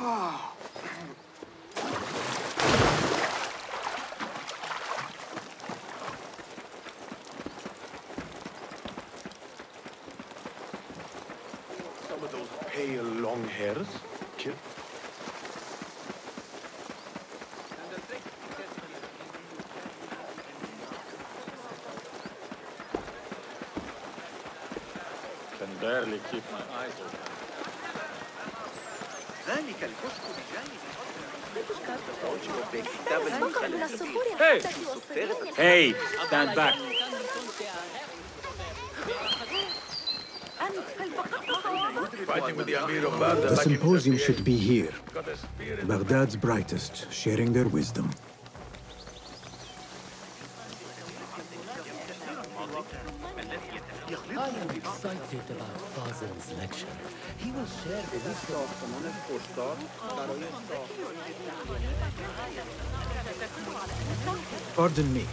Some of those pale long hairs. Can barely keep my eyes open. Hey! Hey! Stand back. The symposium should be here. Baghdad's brightest, sharing their wisdom. I am excited about Fazil's lecture. He will share the wisdom. Pardon me.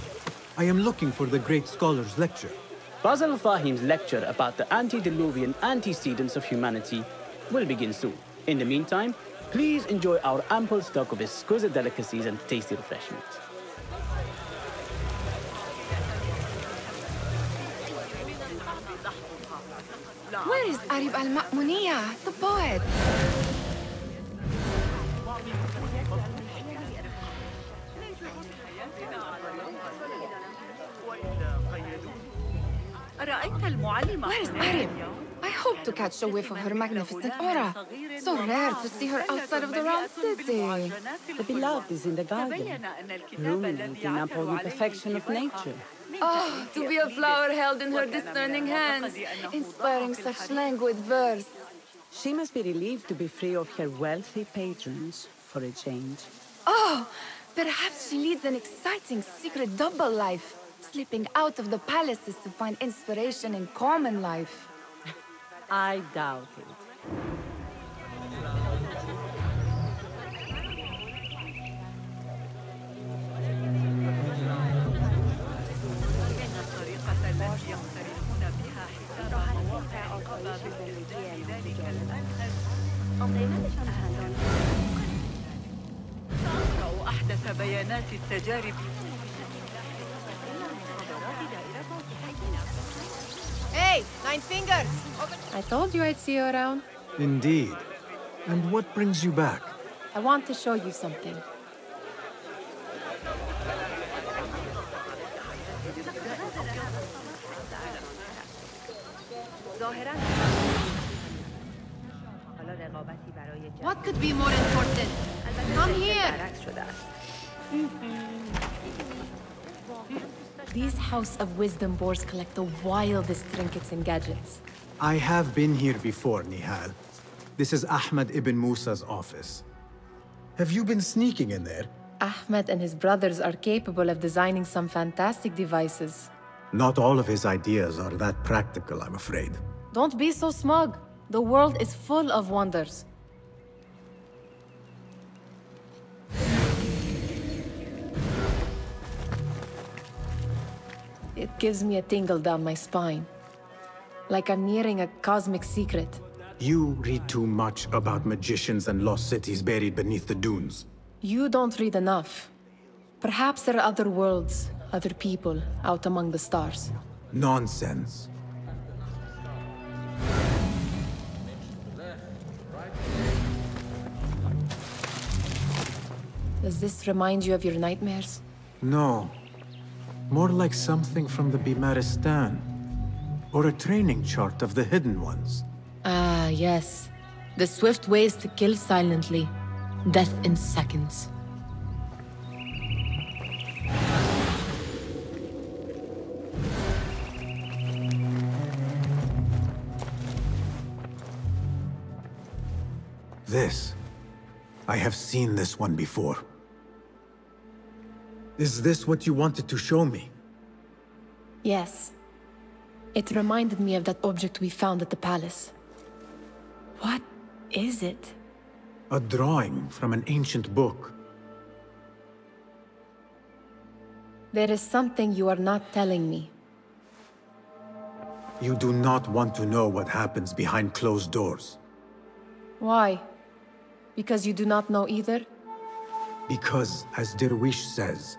I am looking for the great scholar's lecture. Basil Fahim's lecture about the antediluvian antecedents of humanity will begin soon. In the meantime, please enjoy our ample stock of exquisite delicacies and tasty refreshments. Where is Arib al-Ma'muniya, the poet? Where is Arib? I hope to catch a whiff of her magnificent aura. So rare to see her outside of the round city. The beloved is in the garden, ruminating upon the perfection of nature. Oh, to be a flower held in her discerning hands, inspiring such languid verse. She must be relieved to be free of her wealthy patrons for a change. Oh, perhaps she leads an exciting secret double life, slipping out of the palaces to find inspiration in common life. I doubt it. أحدث بيانات التجارب. Hey, Nine Fingers! I told you I'd see you around. Indeed. And what brings you back? I want to show you something. What could be more important? Come here! These House of Wisdom boars collect the wildest trinkets and gadgets. I have been here before, Nihal. This is Ahmed ibn Musa's office. Have you been sneaking in there? Ahmed and his brothers are capable of designing some fantastic devices. Not all of his ideas are that practical, I'm afraid. Don't be so smug. The world is full of wonders. It gives me a tingle down my spine. Like I'm nearing a cosmic secret. You read too much about magicians and lost cities buried beneath the dunes. You don't read enough. Perhaps there are other worlds, other people, out among the stars. Nonsense. Does this remind you of your nightmares? No. More like something from the Bimaristan. Or a training chart of the Hidden Ones. Ah, yes. The swift ways to kill silently. Death in seconds. This. I have seen this one before. Is this what you wanted to show me? Yes. It reminded me of that object we found at the palace. What is it? A drawing from an ancient book. There is something you are not telling me. You do not want to know what happens behind closed doors. Why? Because you do not know either? Because, as Derwish says,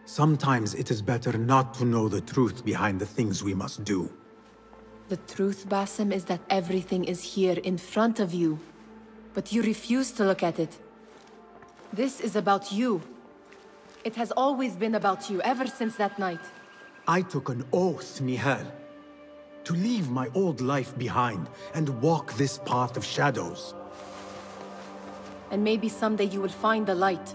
sometimes it is better not to know the truth behind the things we must do. The truth, Basim, is that everything is here in front of you. But you refuse to look at it. This is about you. It has always been about you, ever since that night. I took an oath, Nihal, to leave my old life behind and walk this path of shadows. And maybe someday you will find the light.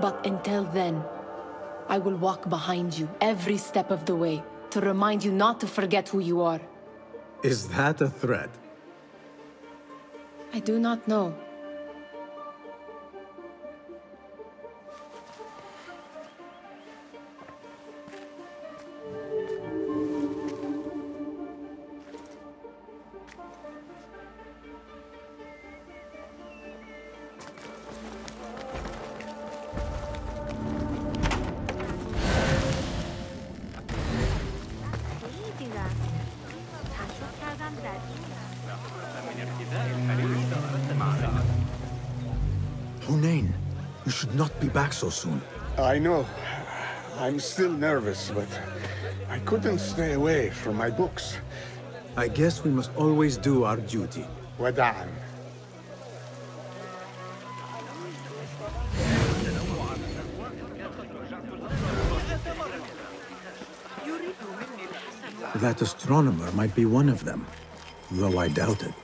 But until then, I will walk behind you every step of the way to remind you not to forget who you are. Is that a threat? I do not know. Hunain, you should not be back so soon. I know. I'm still nervous, but I couldn't stay away from my books. I guess we must always do our duty. وداعا. That astronomer might be one of them, though I doubt it.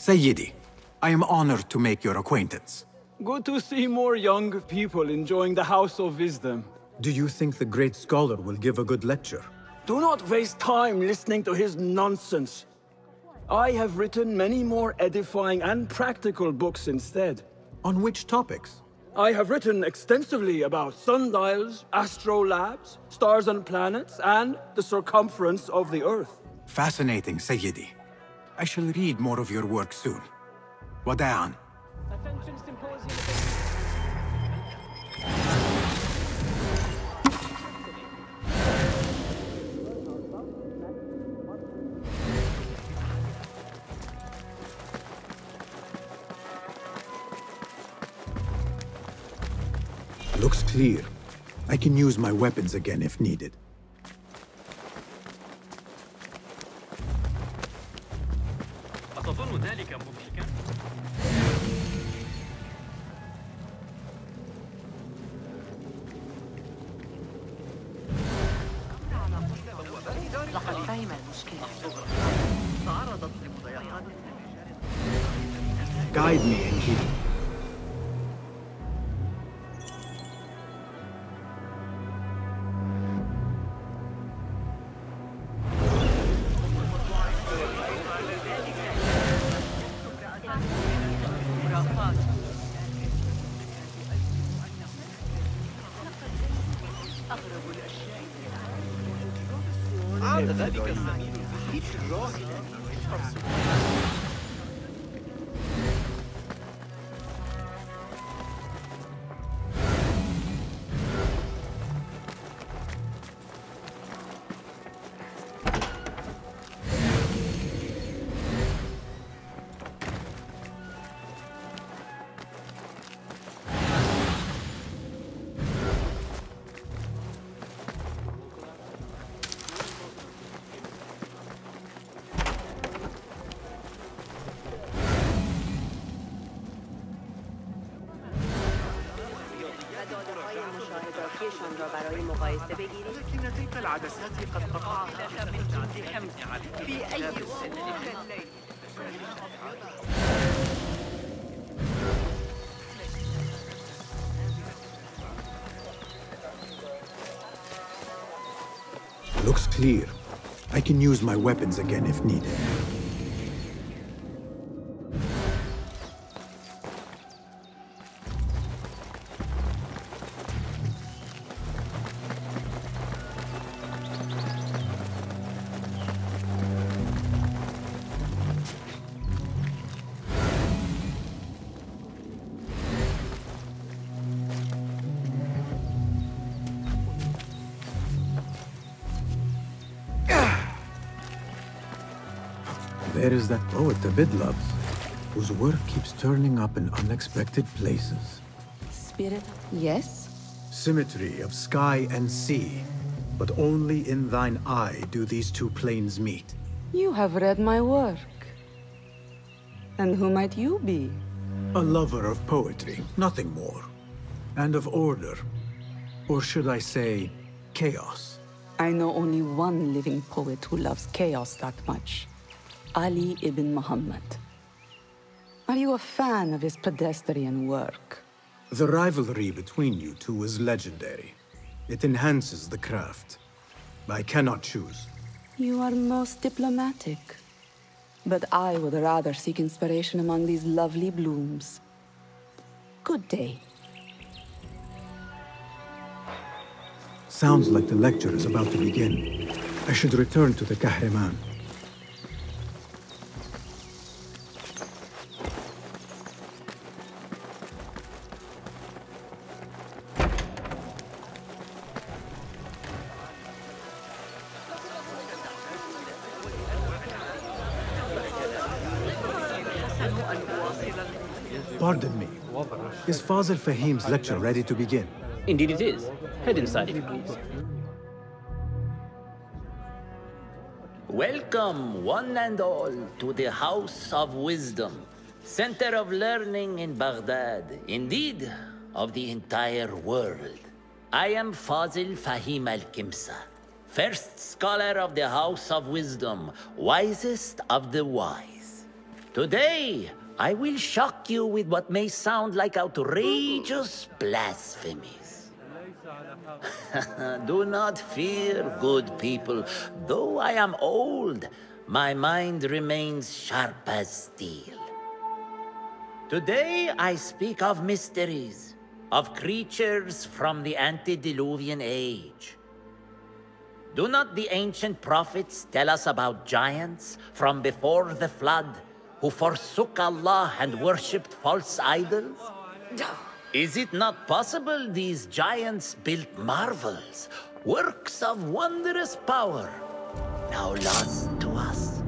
Sayyidi, I am honored to make your acquaintance. Good to see more young people enjoying the House of Wisdom. Do you think the great scholar will give a good lecture? Do not waste time listening to his nonsense. I have written many more edifying and practical books instead. On which topics? I have written extensively about sundials, astrolabes, stars and planets, and the circumference of the Earth. Fascinating, Sayyidi. I shall read more of your work soon. Wada'an. Looks clear. I can use my weapons again if needed. Guide me and keep. Looks clear. I can use my weapons again if needed. there is that poet the Bid loves, whose work keeps turning up in unexpected places. Spirit? Yes? Symmetry of sky and sea, but only in thine eye do these two planes meet. You have read my work. And who might you be? A lover of poetry, nothing more. And of order. Or should I say, chaos. I know only one living poet who loves chaos that much. Ali ibn Muhammad. Are you a fan of his pedestrian work? The rivalry between you two is legendary. It enhances the craft. I cannot choose. You are most diplomatic. But I would rather seek inspiration among these lovely blooms. Good day. Sounds like the lecture is about to begin. I should return to the Kahraman. Pardon me. Is Fazil Fahim's lecture ready to begin? Indeed it is. Head inside if you please. Welcome, one and all, to the House of Wisdom, center of learning in Baghdad, indeed, of the entire world. I am Fazil Fahim al-Kimsa, first scholar of the House of Wisdom, wisest of the wise. Today, I will shock you with what may sound like outrageous blasphemies. Do not fear, good people. Though I am old, my mind remains sharp as steel. Today I speak of mysteries, of creatures from the antediluvian age. Do not the ancient prophets tell us about giants from before the flood who forsook Allah and worshipped false idols? Is it not possible these giants built marvels, works of wondrous power, now lost to us?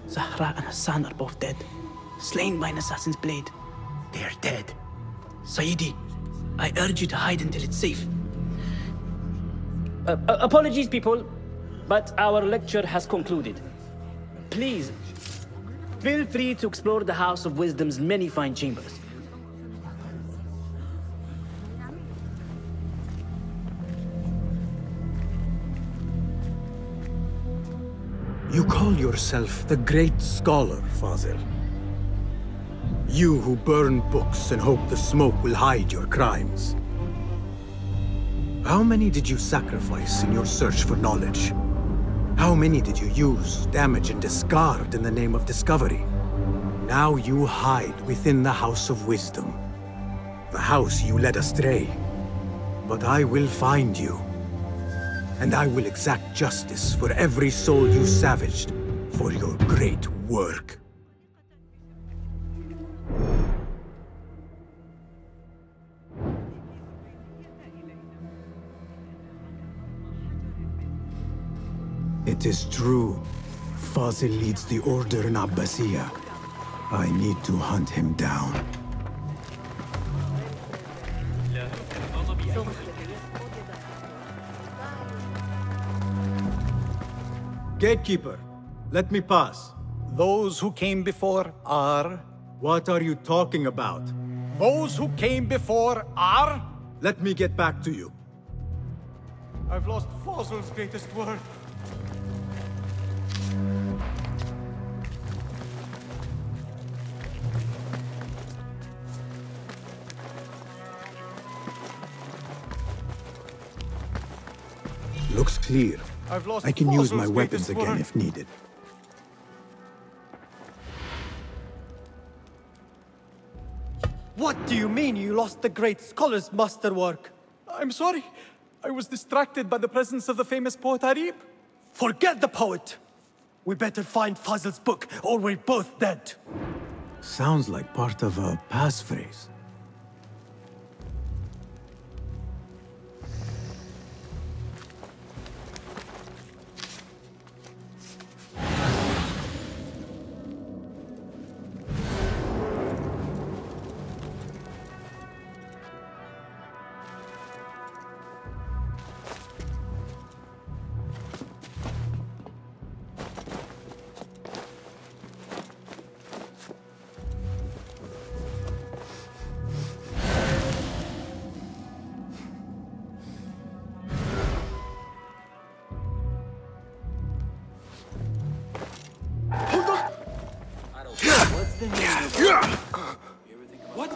Zahra and Hassan are both dead, slain by an assassin's blade. They're dead. Sayyidi, I urge you to hide until it's safe. Apologies, people, but our lecture has concluded. Please, feel free to explore the House of Wisdom's many fine chambers. You call yourself the great scholar, Fazil. You who burn books and hope the smoke will hide your crimes. How many did you sacrifice in your search for knowledge? How many did you use, damage, and discard in the name of discovery? Now you hide within the House of Wisdom. The house you led astray. But I will find you. And I will exact justice for every soul you savaged for your great work. It is true. Fazil leads the order in Abbasiyah. I need to hunt him down. Gatekeeper, let me pass. Those who came before are... What are you talking about? Those who came before are... Let me get back to you. I've lost Fazil's greatest word. Looks clear. I can use my weapons again word. if needed. What do you mean you lost the great scholar's masterwork? I'm sorry. I was distracted by the presence of the famous poet Arib. Forget the poet! We better find Fazil's book, or we're both dead. Sounds like part of a passphrase. What?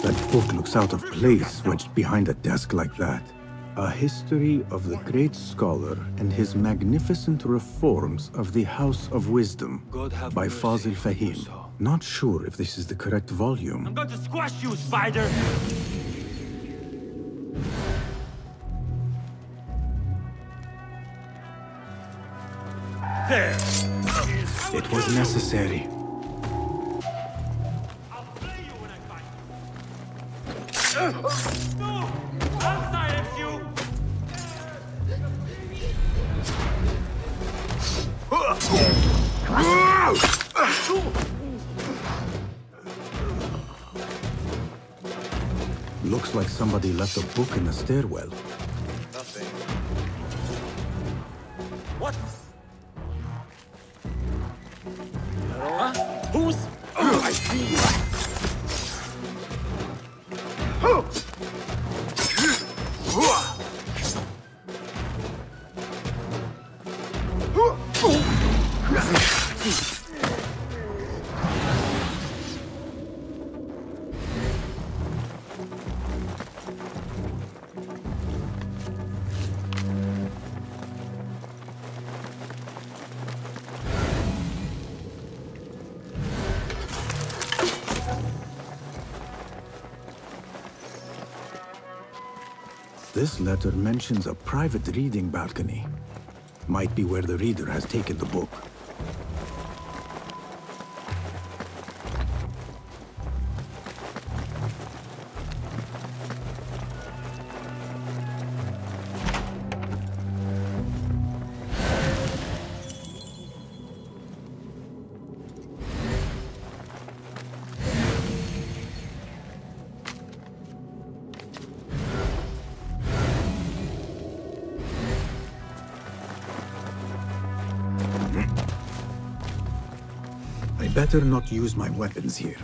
That book looks out of place wedged behind a desk like that. A history of the great scholar and his magnificent reforms of the House of Wisdom by Fazil Fahim. Not sure if this is the correct volume. I'm going to squash you, spider! There! It was necessary. No! I'll silence you! Looks like somebody left a book in the stairwell. What? Huh? Who's? Oh, I see. This letter mentions a private reading balcony. Might be where the reader has taken the book. I better not use my weapons here.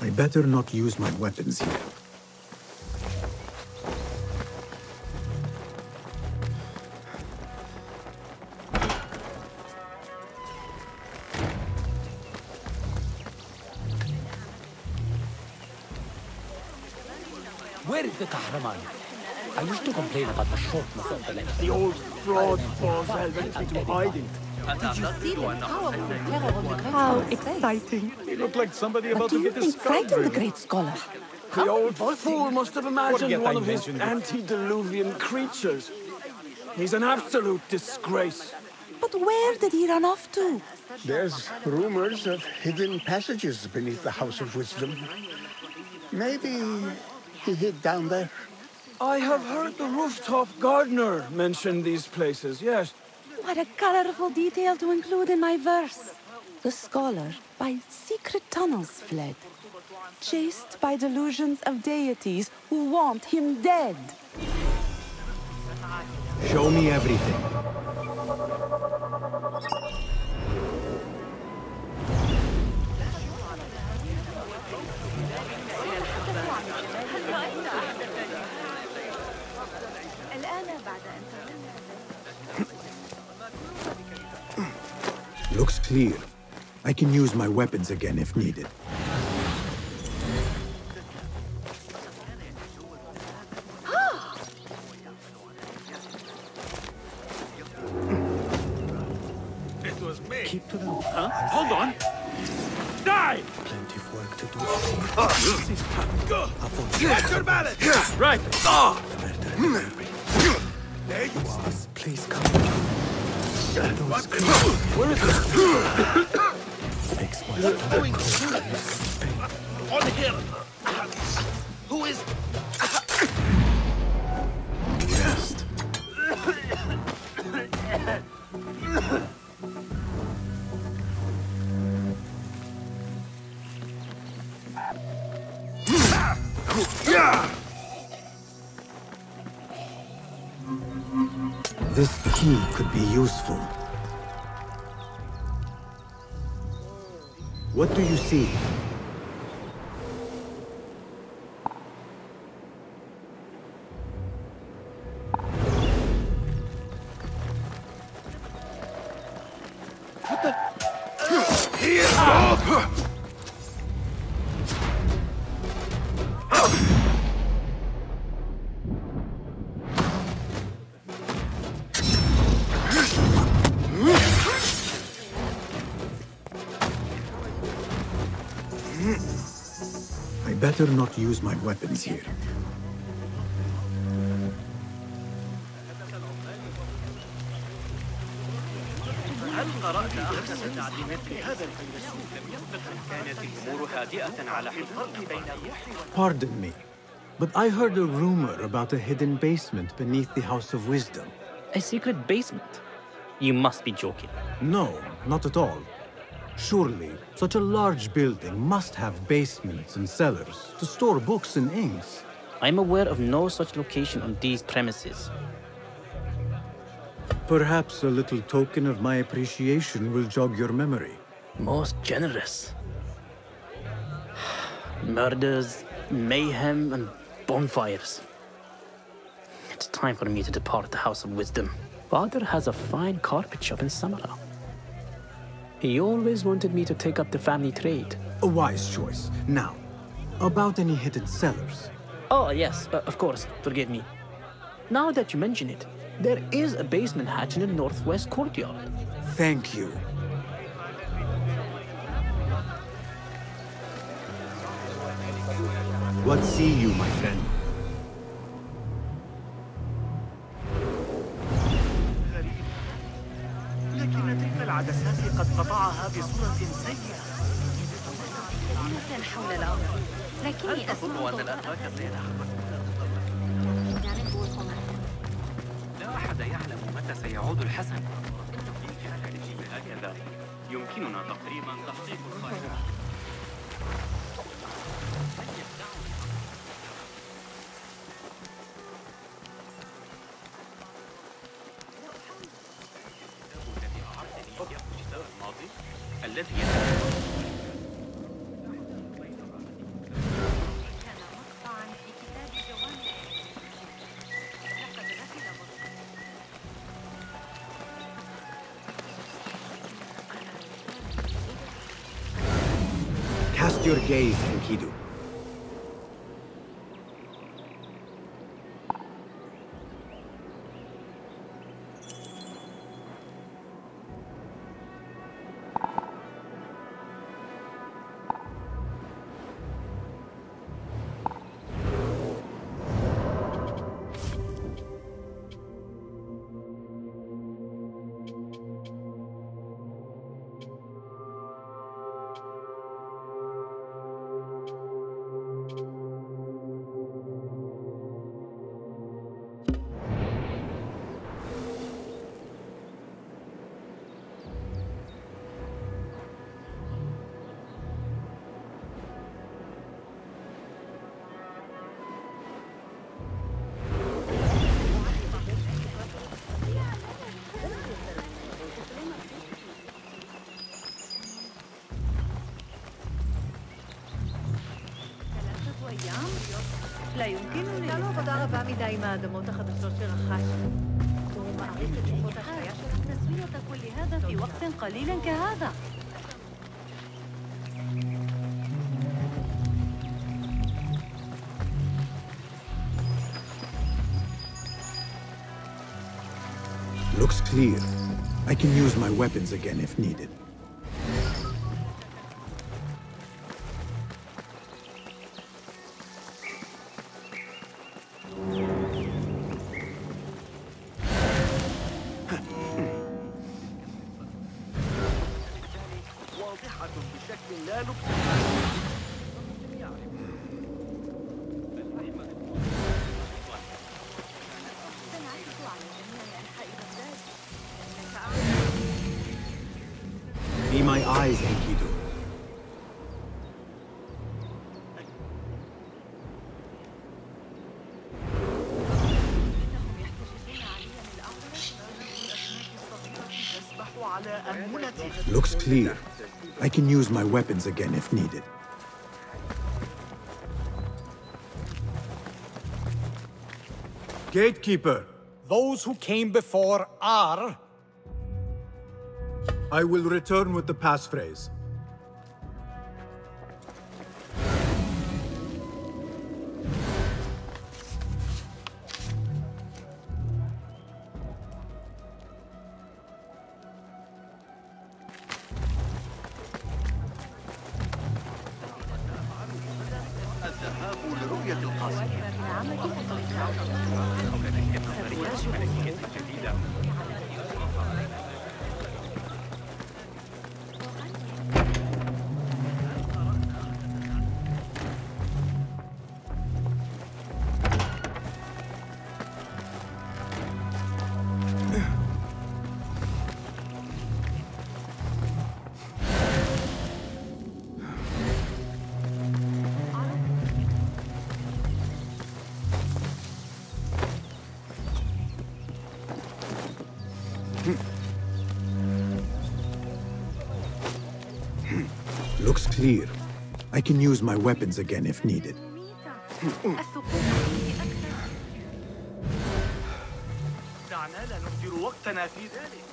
I better not use my weapons here. Where is the Kahraman? I wish to complain about the shortness of the lecture. The old fraud falls went into hiding. How exciting. You look like somebody What about do to you get think frightened the discovered. great scholar? The old fool must have imagined Forget one I of his mentioned it. antediluvian creatures. He's an absolute disgrace. But where did he run off to? There's rumors of hidden passages beneath the House of Wisdom. Maybe he hid down there. I have heard the rooftop gardener mention these places, yes. What a colorful detail to include in my verse. The scholar by secret tunnels fled, chased by delusions of deities who want him dead. Show me everything. Looks clear. I can use my weapons again if needed. Keep to the roof. Huh? Hold on! Die! Plenty of work to do. Get your balance! Right! There you are. This place coming. Those Where is it? makes my What's going stomach on here? Who is... rest. This key could be useful. What do you see? I better not use my weapons here. هل قرأت أحسن تعليمات هذا الفيلسوف لم يسبق أن كانت الأمور هادئة على الفرق بين الروح Pardon me, but I heard a rumor about a hidden basement beneath the House of Wisdom. A secret basement? You must be joking. No, not at all. Surely, such a large building must have basements and cellars to store books and inks. I'm aware of no such location on these premises. Perhaps a little token of my appreciation will jog your memory. Most generous. Murders, mayhem, and bonfires. It's time for me to depart the House of Wisdom. Father has a fine carpet shop in Samara. He always wanted me to take up the family trade. A wise choice. Now, about any hidden cellars? Oh, yes, of course. Forgive me. Now that you mention it, there is a basement hatch in the northwest courtyard. Thank you. What see you, my friend? لكن تلك العدسات قد قطعها بصورة سيئة. حول الأمر لكني أظن أن الأتراك زينة. لا أحد يعلم متى سيعود الحسن. إن كان الرجيم هكذا يمكننا تقريبا تحقيق الخير. الذي Cast your gaze, Enkidu. لا يمكنني لا תודה רבה מדי עם האדמות החדשות שרכשנו. הוא מעריך את תקופות החיה שלנו. تسوية كل هذا في وقت قليل كهذا. Looks clear. I can use my weapons again if needed. Be my eyes, Enkidu. Looks clear. I can use my weapons again if needed. Gatekeeper! Those who came before are... I will return with the passphrase. الذهاب لرؤية القصر. Looks clear. I can use my weapons again if needed. دعنا لا نهدر وقتنا في ذلك.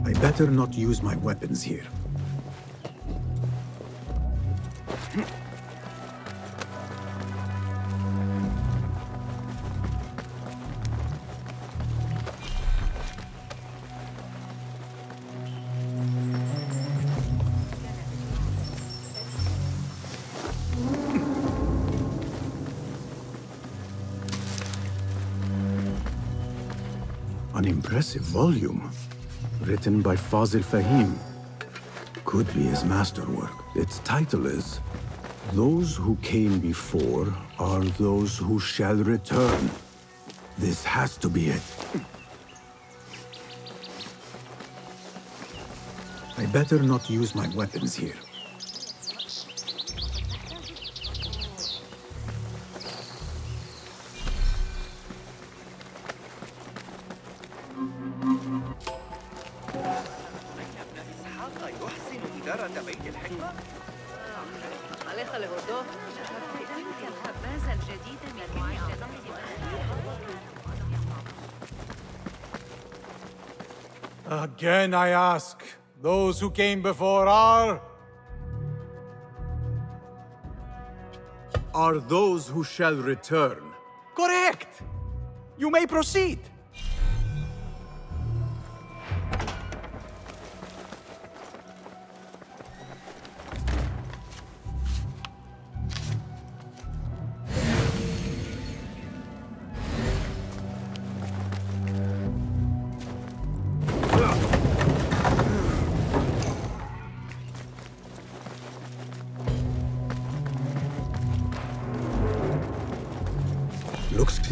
I better not use my weapons here. An impressive volume. Written by Fazil Fahim. Could be his masterwork. Its title is, Those Who Came Before Are Those Who Shall Return. This has to be it. I better not use my weapons here. Again I ask, those who came before are... Are those who shall return. Correct! You may proceed.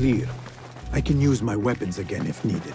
clear. I can use my weapons again if needed.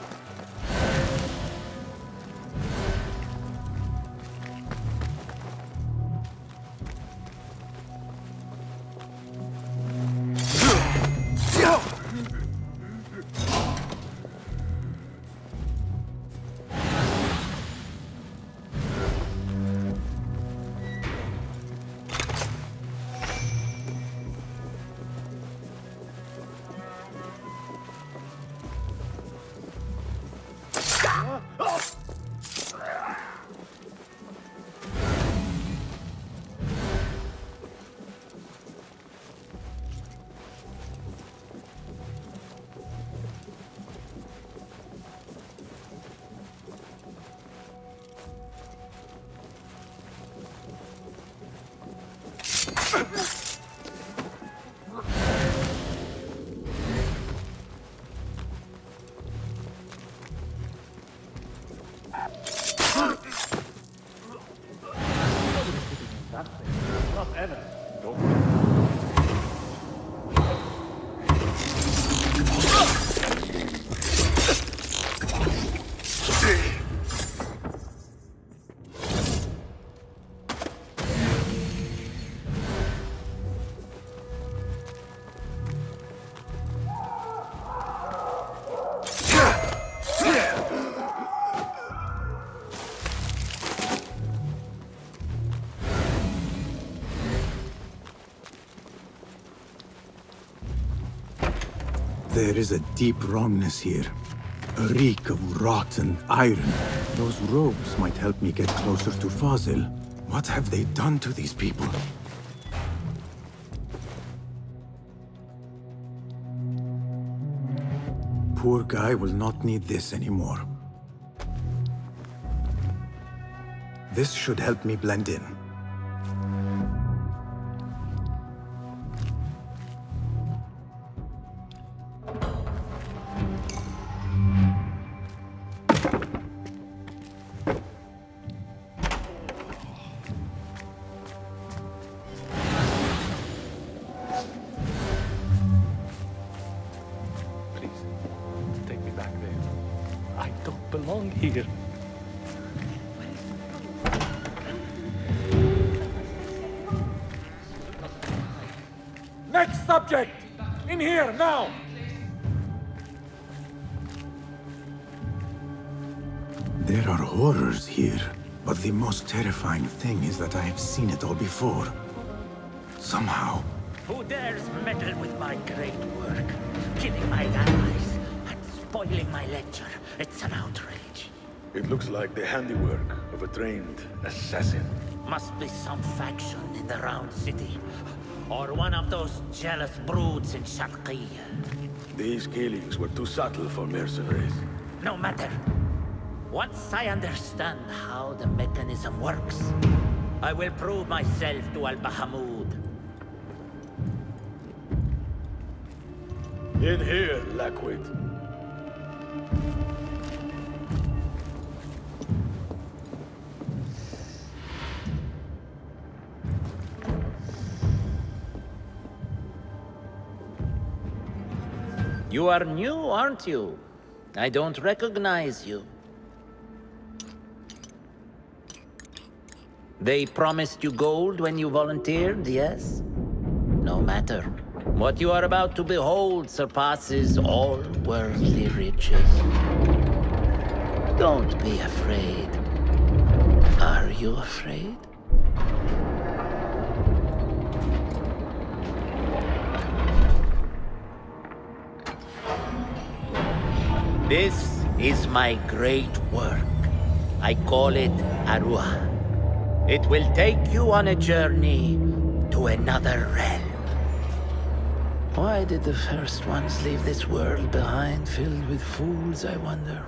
There is a deep wrongness here. A reek of rotten iron. Those robes might help me get closer to Fazil. What have they done to these people? Poor guy will not need this anymore. This should help me blend in. Next subject! In here, now! There are horrors here, but the most terrifying thing is that I have seen it all before. Somehow. Who dares meddle with my great work? Killing my allies and spoiling my lecture. It's an outrage. It looks like the handiwork of a trained assassin. Must be some faction in the Round City. Or one of those jealous broods in Sharqiyya. These killings were too subtle for mercenaries. No matter. Once I understand how the mechanism works, I will prove myself to Al-Bahamud. In here, Lackwit. You are new, aren't you? I don't recognize you. They promised you gold when you volunteered, yes? No matter. What you are about to behold surpasses all worldly riches. Don't be afraid. Are you afraid? This is my great work. I call it Arua. It will take you on a journey to another realm. Why did the first ones leave this world behind, filled with fools, I wonder,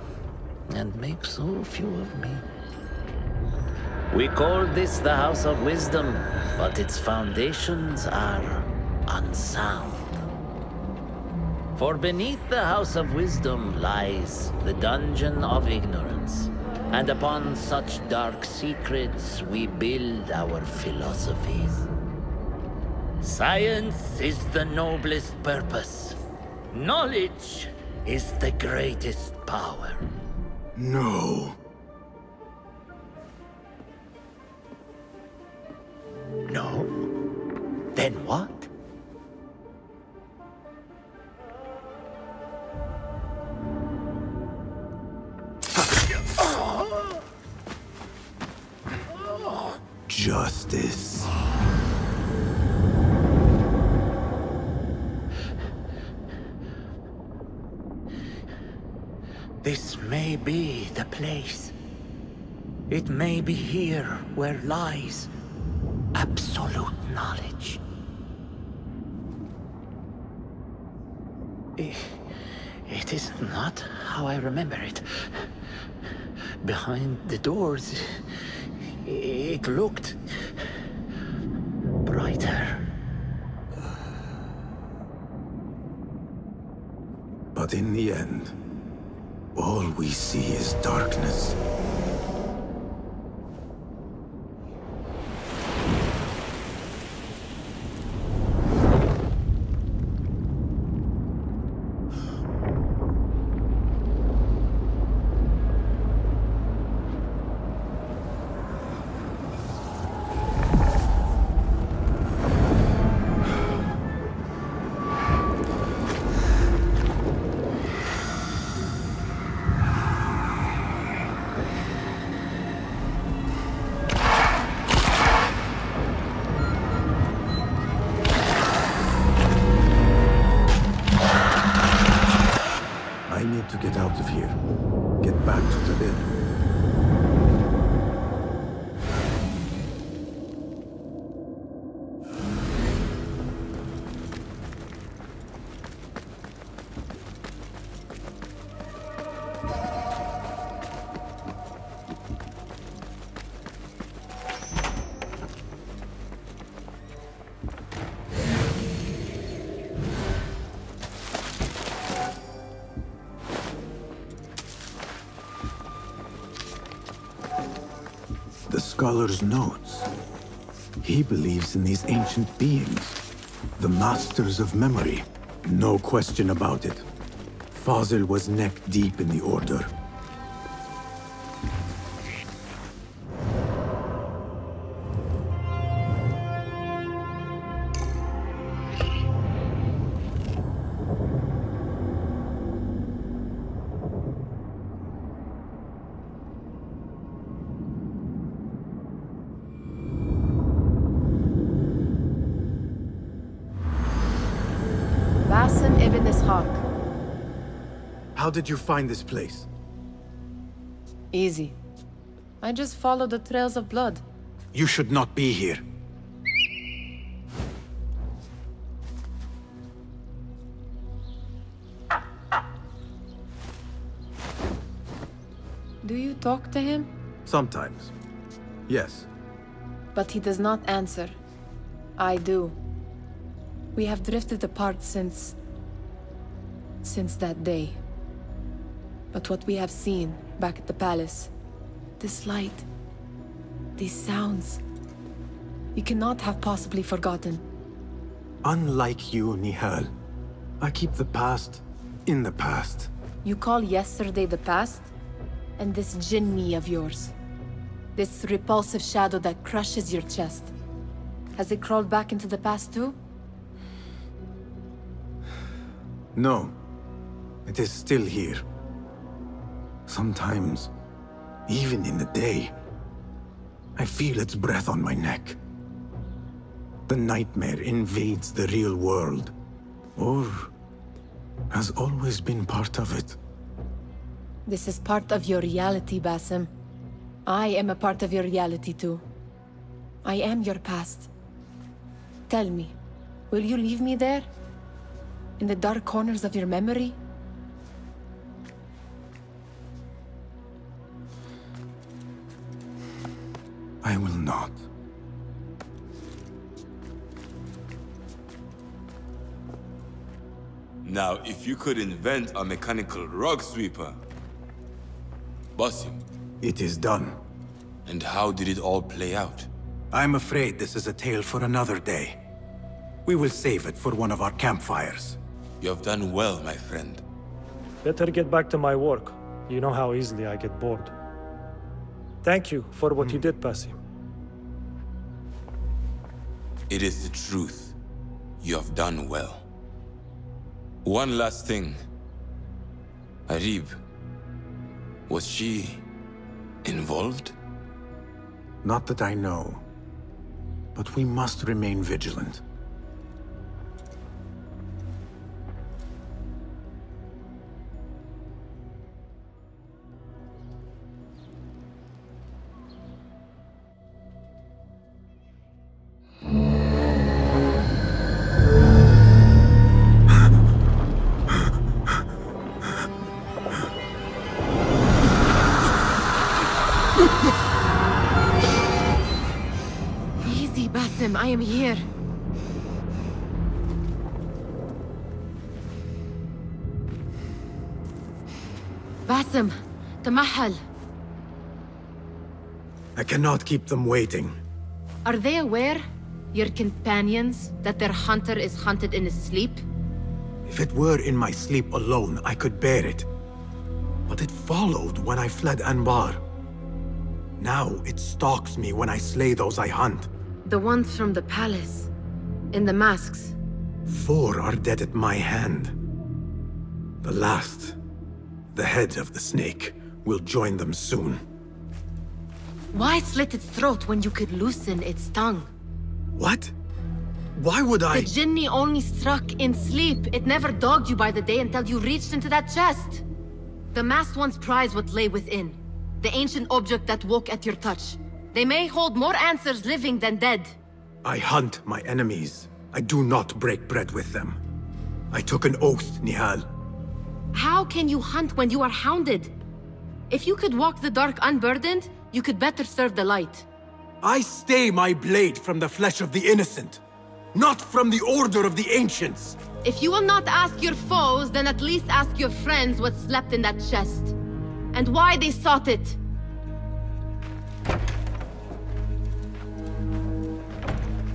and make so few of me? We call this the House of Wisdom, but its foundations are unsound. For beneath the House of Wisdom lies the Dungeon of Ignorance, and upon such dark secrets we build our philosophies. Science is the noblest purpose, Knowledge is the greatest power. No. No? Then what? Justice. This may be the place. It may be here where lies absolute knowledge. It is not how I remember it. Behind the doors, it looked brighter. But in the end, all we see is darkness. I need to get out of here. Get back to the inn. The scholar's notes. He believes in these ancient beings, the masters of memory. No question about it. Fazil was neck-deep in the Order. Basim ibn Ishaq. How did you find this place? Easy. I just followed the trails of blood. You should not be here. Do you talk to him? Sometimes. Yes. But he does not answer. I do. We have drifted apart since that day. But what we have seen back at the palace, this light, these sounds, you cannot have possibly forgotten. Unlike you, Nihal, I keep the past in the past. You call yesterday the past? And this jinni of yours, this repulsive shadow that crushes your chest, has it crawled back into the past too? No. It is still here. Sometimes, even in the day, I feel its breath on my neck. The nightmare invades the real world, or has always been part of it. This is part of your reality, Basim. I am a part of your reality too. I am your past. Tell me, will you leave me there? In the dark corners of your memory? I will not. Now, if you could invent a mechanical rug sweeper, Basim. It is done. And how did it all play out? I'm afraid this is a tale for another day. We will save it for one of our campfires. You have done well, my friend. Better get back to my work. You know how easily I get bored. Thank you for what you did, Basim. It is the truth. You have done well. One last thing. Arib, was she involved? Not that I know. But we must remain vigilant. Easy, Basim, I am here. Basim, tamahal. I cannot keep them waiting. Are they aware, your companions, that their hunter is hunted in his sleep? If it were in my sleep alone, I could bear it. But it followed when I fled Anbar. Now it stalks me when I slay those I hunt. The ones from the palace, in the masks. 4 are dead at my hand. The last, the head of the snake, will join them soon. Why slit its throat when you could loosen its tongue? What? Why would I— The Jinni only struck in sleep. It never dogged you by the day until you reached into that chest. The masked ones prize what lay within. The ancient object that woke at your touch. They may hold more answers living than dead. I hunt my enemies. I do not break bread with them. I took an oath, Nihal. How can you hunt when you are hounded? If you could walk the dark unburdened, you could better serve the light. I stay my blade from the flesh of the innocent, not from the order of the ancients. If you will not ask your foes, then at least ask your friends what slept in that chest. And why they sought it.